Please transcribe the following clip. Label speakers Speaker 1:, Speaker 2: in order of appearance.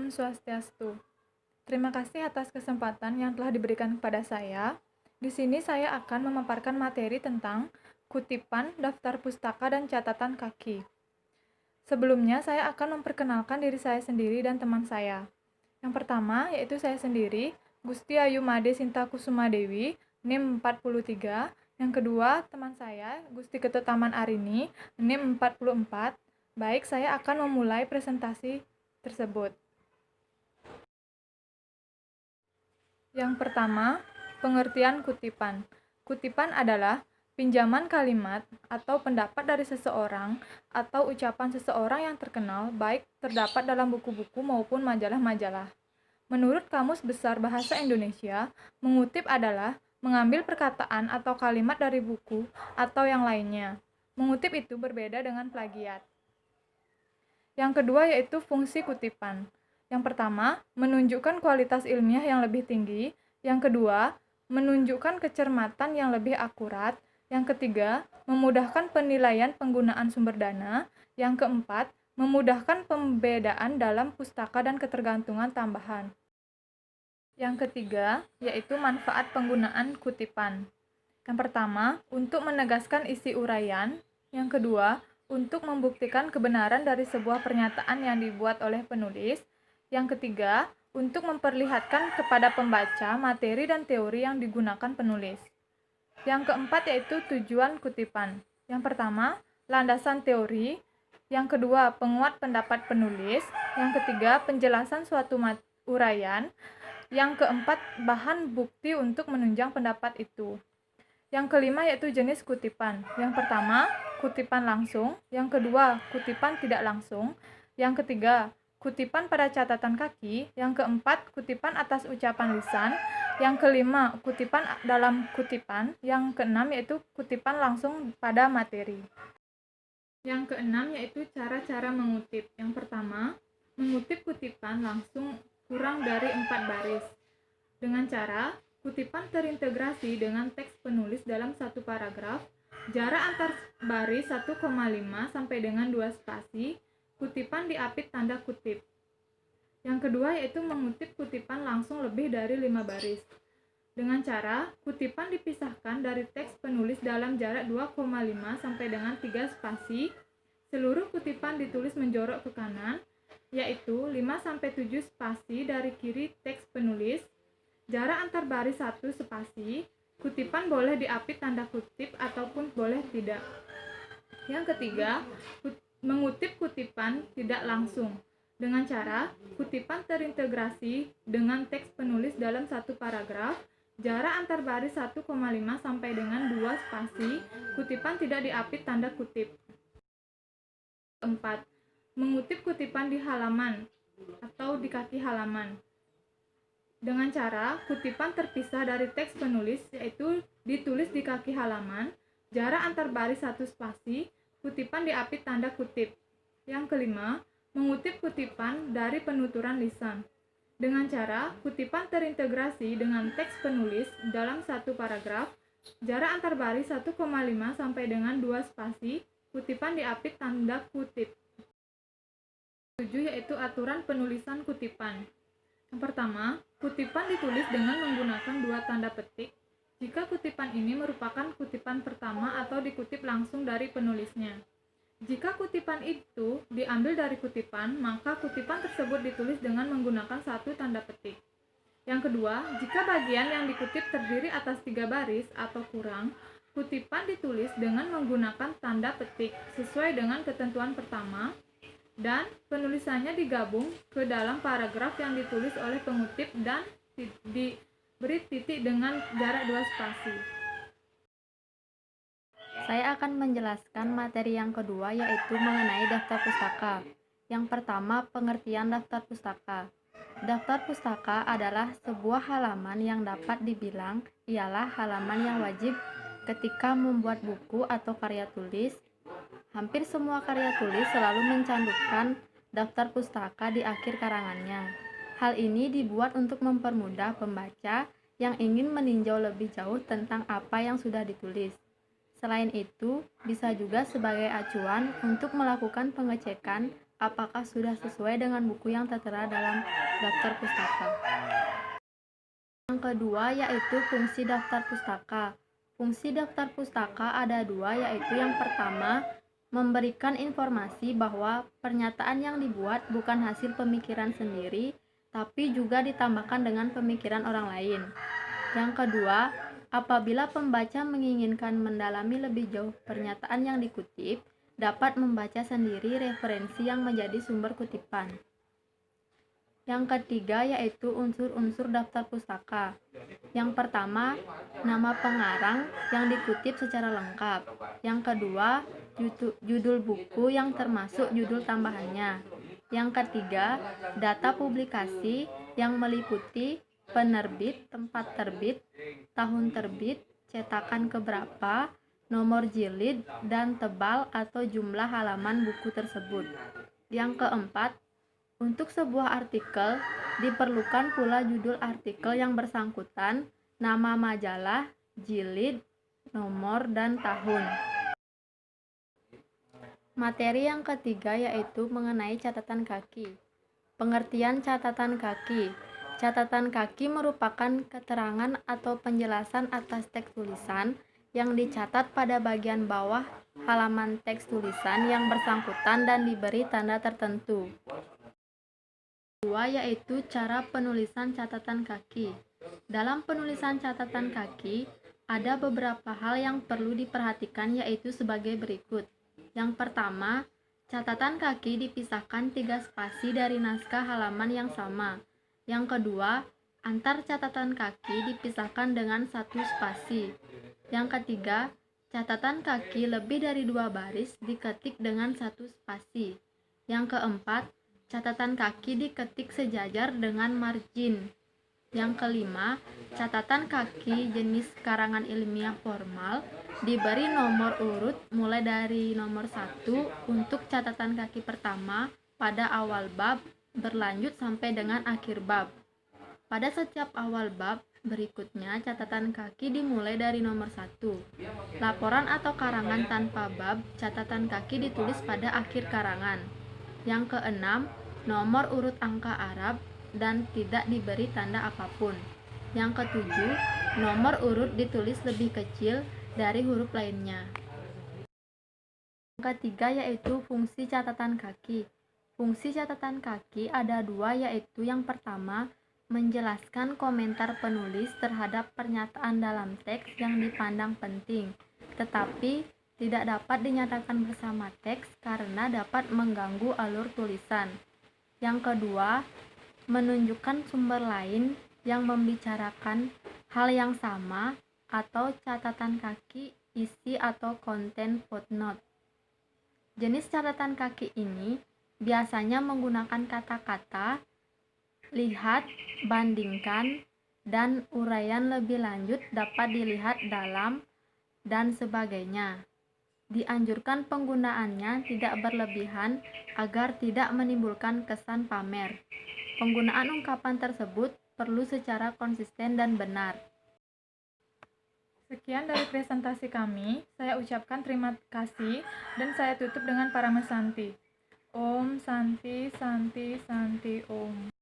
Speaker 1: Om Swastiastu. Terima kasih atas kesempatan yang telah diberikan kepada saya. Di sini saya akan memaparkan materi tentang kutipan, daftar pustaka, dan catatan kaki. Sebelumnya, saya akan memperkenalkan diri saya sendiri dan teman saya. Yang pertama, yaitu saya sendiri, Gusti Ayu Made Sinta Kusuma Dewi, NIM 43. Yang kedua, teman saya, Gusti Ketut Taman Arini, NIM 44. Baik, saya akan memulai presentasi tersebut. Yang pertama, pengertian kutipan. Kutipan adalah pinjaman kalimat atau pendapat dari seseorang atau ucapan seseorang yang terkenal, baik terdapat dalam buku-buku maupun majalah-majalah. Menurut Kamus Besar Bahasa Indonesia, mengutip adalah mengambil perkataan atau kalimat dari buku atau yang lainnya. Mengutip itu berbeda dengan plagiat. Yang kedua yaitu fungsi kutipan. Yang pertama, menunjukkan kualitas ilmiah yang lebih tinggi. Yang kedua, menunjukkan kecermatan yang lebih akurat. Yang ketiga, memudahkan penilaian penggunaan sumber dana. Yang keempat, memudahkan pembedaan dalam pustaka dan ketergantungan tambahan. Yang ketiga, yaitu manfaat penggunaan kutipan. Yang pertama, untuk menegaskan isi uraian. Yang kedua, untuk membuktikan kebenaran dari sebuah pernyataan yang dibuat oleh penulis. Yang ketiga, untuk memperlihatkan kepada pembaca materi dan teori yang digunakan penulis. Yang keempat yaitu tujuan kutipan. Yang pertama, landasan teori. Yang kedua, penguat pendapat penulis. Yang ketiga, penjelasan suatu uraian. Yang keempat, bahan bukti untuk menunjang pendapat itu. Yang kelima yaitu jenis kutipan. Yang pertama, kutipan langsung. Yang kedua, kutipan tidak langsung. Yang ketiga, kutipan pada catatan kaki. Yang keempat, kutipan atas ucapan lisan. Yang kelima, kutipan dalam kutipan. Yang keenam yaitu kutipan langsung pada materi. Yang keenam yaitu cara-cara mengutip. Yang pertama, mengutip kutipan langsung kurang dari 4 baris. Dengan cara kutipan terintegrasi dengan teks penulis dalam satu paragraf, jarak antar baris 1,5 sampai dengan 2 spasi, kutipan diapit tanda kutip. Yang kedua yaitu mengutip kutipan langsung lebih dari 5 baris. Dengan cara kutipan dipisahkan dari teks penulis dalam jarak 2,5 sampai dengan 3 spasi, seluruh kutipan ditulis menjorok ke kanan, yaitu 5 sampai 7 spasi dari kiri teks penulis. Jarak antar baris 1 spasi, kutipan boleh diapit tanda kutip ataupun boleh tidak. Yang ketiga, mengutip kutipan tidak langsung. Dengan cara, kutipan terintegrasi dengan teks penulis dalam satu paragraf, jarak antar baris 1,5 sampai dengan 2 spasi, kutipan tidak diapit tanda kutip. 4. Mengutip kutipan di halaman atau di kaki halaman. Dengan cara kutipan terpisah dari teks penulis, yaitu ditulis di kaki halaman, jarak antar baris 1 spasi, kutipan diapit tanda kutip. Yang kelima, mengutip kutipan dari penuturan lisan. Dengan cara kutipan terintegrasi dengan teks penulis dalam satu paragraf, jarak antar baris 1,5 sampai dengan 2 spasi, kutipan diapit tanda kutip. 7 yaitu aturan penulisan kutipan. Yang pertama, kutipan ditulis dengan menggunakan 2 tanda petik jika kutipan ini merupakan kutipan pertama atau dikutip langsung dari penulisnya. Jika kutipan itu diambil dari kutipan, maka kutipan tersebut ditulis dengan menggunakan 1 tanda petik. Yang kedua, jika bagian yang dikutip terdiri atas 3 baris atau kurang, kutipan ditulis dengan menggunakan tanda petik sesuai dengan ketentuan pertama, dan penulisannya digabung ke dalam paragraf yang ditulis oleh pengutip dan diberi titik dengan jarak 2 spasi.
Speaker 2: Saya akan menjelaskan materi yang kedua yaitu mengenai daftar pustaka. Yang pertama, pengertian daftar pustaka. Daftar pustaka adalah sebuah halaman yang dapat dibilang ialah halaman yang wajib ketika membuat buku atau karya tulis. Hampir semua karya tulis selalu mencantumkan daftar pustaka di akhir karangannya. Hal ini dibuat untuk mempermudah pembaca yang ingin meninjau lebih jauh tentang apa yang sudah ditulis. Selain itu, bisa juga sebagai acuan untuk melakukan pengecekan apakah sudah sesuai dengan buku yang tertera dalam daftar pustaka. Yang kedua yaitu fungsi daftar pustaka. Fungsi daftar pustaka ada dua, yaitu yang pertama, memberikan informasi bahwa pernyataan yang dibuat bukan hasil pemikiran sendiri, tapi juga ditambahkan dengan pemikiran orang lain. Yang kedua, apabila pembaca menginginkan mendalami lebih jauh pernyataan yang dikutip, dapat membaca sendiri referensi yang menjadi sumber kutipan. Yang ketiga yaitu unsur-unsur daftar pustaka. Yang pertama, nama pengarang yang dikutip secara lengkap. Yang kedua, judul buku yang termasuk judul tambahannya. Yang ketiga, data publikasi yang meliputi penerbit, tempat terbit, tahun terbit, cetakan keberapa, nomor jilid, dan tebal atau jumlah halaman buku tersebut. Yang keempat, untuk sebuah artikel, diperlukan pula judul artikel yang bersangkutan, nama majalah, jilid, nomor, dan tahun. Materi yang ketiga yaitu mengenai catatan kaki. Pengertian catatan kaki. Catatan kaki merupakan keterangan atau penjelasan atas teks tulisan yang dicatat pada bagian bawah halaman teks tulisan yang bersangkutan dan diberi tanda tertentu. Kedua yaitu cara penulisan catatan kaki. Dalam penulisan catatan kaki, ada beberapa hal yang perlu diperhatikan, yaitu sebagai berikut. Yang pertama, catatan kaki dipisahkan 3 spasi dari naskah halaman yang sama. Yang kedua, antar catatan kaki dipisahkan dengan 1 spasi. Yang ketiga, catatan kaki lebih dari 2 baris diketik dengan 1 spasi. Yang keempat, catatan kaki diketik sejajar dengan margin. Yang kelima, catatan kaki jenis karangan ilmiah formal diberi nomor urut mulai dari nomor 1 untuk catatan kaki pertama pada awal bab berlanjut sampai dengan akhir bab. Pada setiap awal bab berikutnya, catatan kaki dimulai dari nomor 1. Laporan atau karangan tanpa bab, catatan kaki ditulis pada akhir karangan. Yang keenam, nomor urut angka Arab dan tidak diberi tanda apapun. Yang ketujuh, nomor urut ditulis lebih kecil dari huruf lainnya. Yang ketiga yaitu fungsi catatan kaki. Fungsi catatan kaki ada dua, yaitu yang pertama, menjelaskan komentar penulis terhadap pernyataan dalam teks yang dipandang penting, tetapi tidak dapat dinyatakan bersama teks karena dapat mengganggu alur tulisan. Yang kedua, menunjukkan sumber lain yang membicarakan hal yang sama atau catatan kaki isi atau konten footnote. Jenis catatan kaki ini biasanya menggunakan kata-kata, lihat, bandingkan, dan uraian lebih lanjut dapat dilihat dalam, dan sebagainya. Dianjurkan penggunaannya tidak berlebihan agar tidak menimbulkan kesan pamer. Penggunaan ungkapan tersebut perlu secara konsisten dan benar.
Speaker 1: Sekian dari presentasi kami. Saya ucapkan terima kasih dan saya tutup dengan Parama Santi. Om Santi Santi Santi Om.